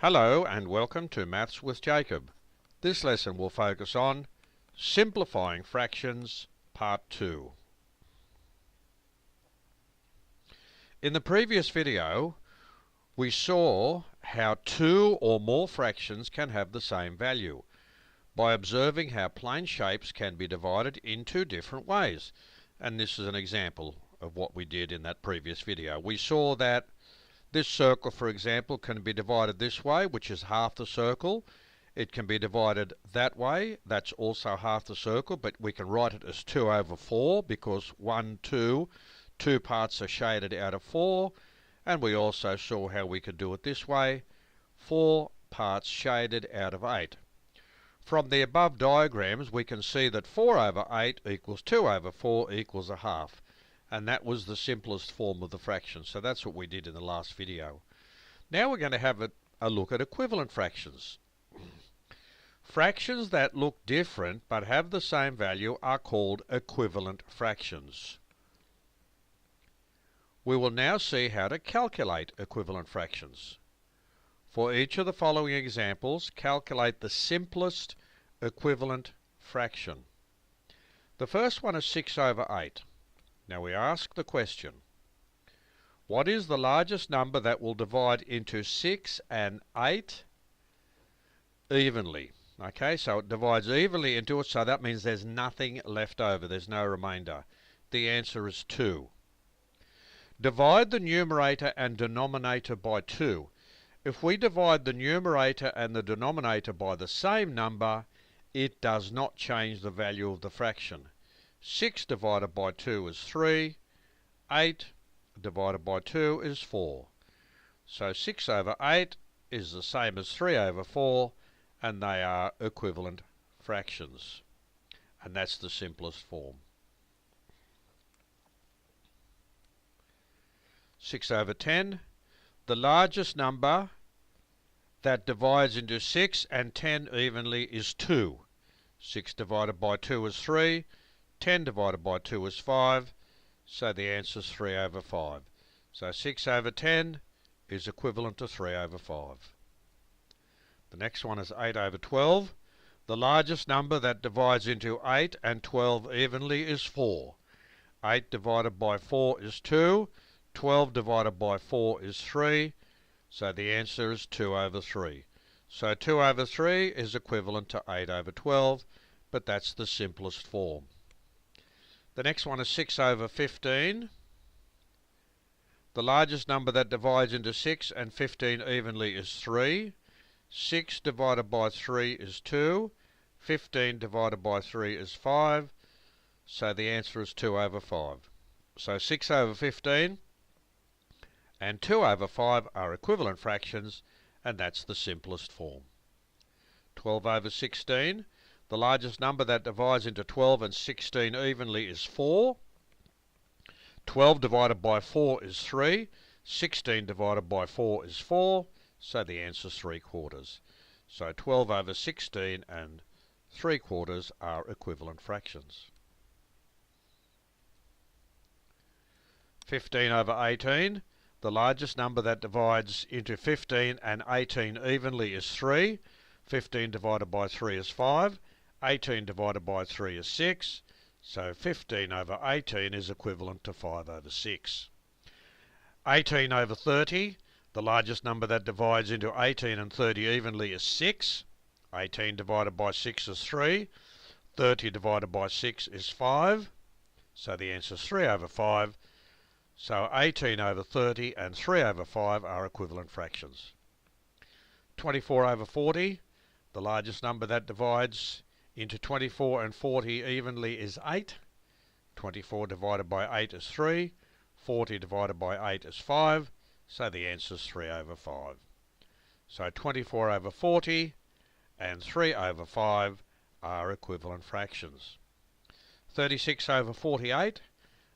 Hello and welcome to Maths with Jacob. This lesson will focus on Simplifying Fractions, Part 2. In the previous video, we saw how two or more fractions can have the same value by observing how plane shapes can be divided into different ways. And this is an example of what we did in that previous video. We saw that this circle, for example, can be divided this way, which is half the circle. It can be divided that way, that's also half the circle, but we can write it as 2 over 4 because 1, 2, two parts are shaded out of 4. And we also saw how we could do it this way, 4 parts shaded out of 8. From the above diagrams, we can see that 4 over 8 equals 2 over 4 equals a half. And that was the simplest form of the fraction. So that's what we did in the last video. Now we're going to have a look at equivalent fractions. Fractions that look different but have the same value are called equivalent fractions. We will now see how to calculate equivalent fractions. For each of the following examples, calculate the simplest equivalent fraction. The first one is 6 over 8. Now we ask the question, what is the largest number that will divide into 6 and 8 evenly? Okay, so it divides evenly into it, so that means there's nothing left over, there's no remainder. The answer is 2. Divide the numerator and denominator by 2. If we divide the numerator and the denominator by the same number, it does not change the value of the fraction. 6 divided by 2 is 3. 8 divided by 2 is 4. So 6 over 8 is the same as 3 over 4, and they are equivalent fractions. And that's the simplest form. 6 over 10. The largest number that divides into 6 and 10 evenly is 2. 6 divided by 2 is 3. 10 divided by 2 is 5, so the answer is 3 over 5. So 6 over 10 is equivalent to 3 over 5. The next one is 8 over 12. The largest number that divides into 8 and 12 evenly is 4. 8 divided by 4 is 2. 12 divided by 4 is 3, so the answer is 2 over 3. So 2 over 3 is equivalent to 8 over 12, but that's the simplest form. The next one is 6 over 15. The largest number that divides into 6 and 15 evenly is 3. 6 divided by 3 is 2. 15 divided by 3 is 5. So the answer is 2 over 5. So 6 over 15 and 2 over 5 are equivalent fractions, and that's the simplest form. 12 over 16. The largest number that divides into 12 and 16 evenly is 4. 12 divided by 4 is 3. 16 divided by 4 is 4. So the answer is 3/4. So 12 over 16 and 3/4 are equivalent fractions. 15 over 18. The largest number that divides into 15 and 18 evenly is 3. 15 divided by 3 is 5. 18 divided by 3 is 6, so 15 over 18 is equivalent to 5 over 6. 18 over 30, the largest number that divides into 18 and 30 evenly is 6. 18 divided by 6 is 3. 30 divided by 6 is 5, so the answer is 3 over 5. So 18 over 30 and 3 over 5 are equivalent fractions. 24 over 40, the largest number that divides into 24 and 40 evenly is 8. 24 divided by 8 is 3. 40 divided by 8 is 5. So the answer is 3 over 5. So 24 over 40 and 3 over 5 are equivalent fractions. 36 over 48.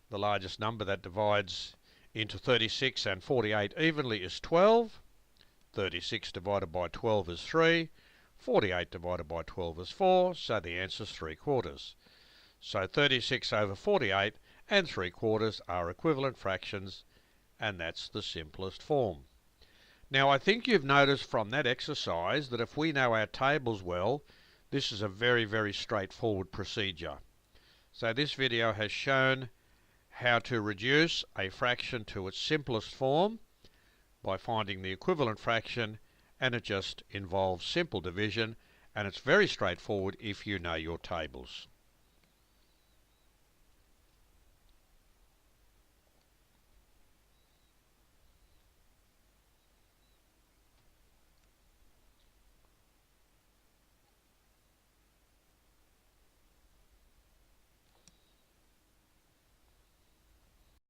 The largest number that divides into 36 and 48 evenly is 12. 36 divided by 12 is 3. 48 divided by 12 is 4, so the answer is 3/4. So 36 over 48 and 3/4 are equivalent fractions, and that's the simplest form. Now I think you've noticed from that exercise that if we know our tables well, this is a very straightforward procedure. So this video has shown how to reduce a fraction to its simplest form by finding the equivalent fraction, and it just involves simple division, and it's very straightforward if you know your tables.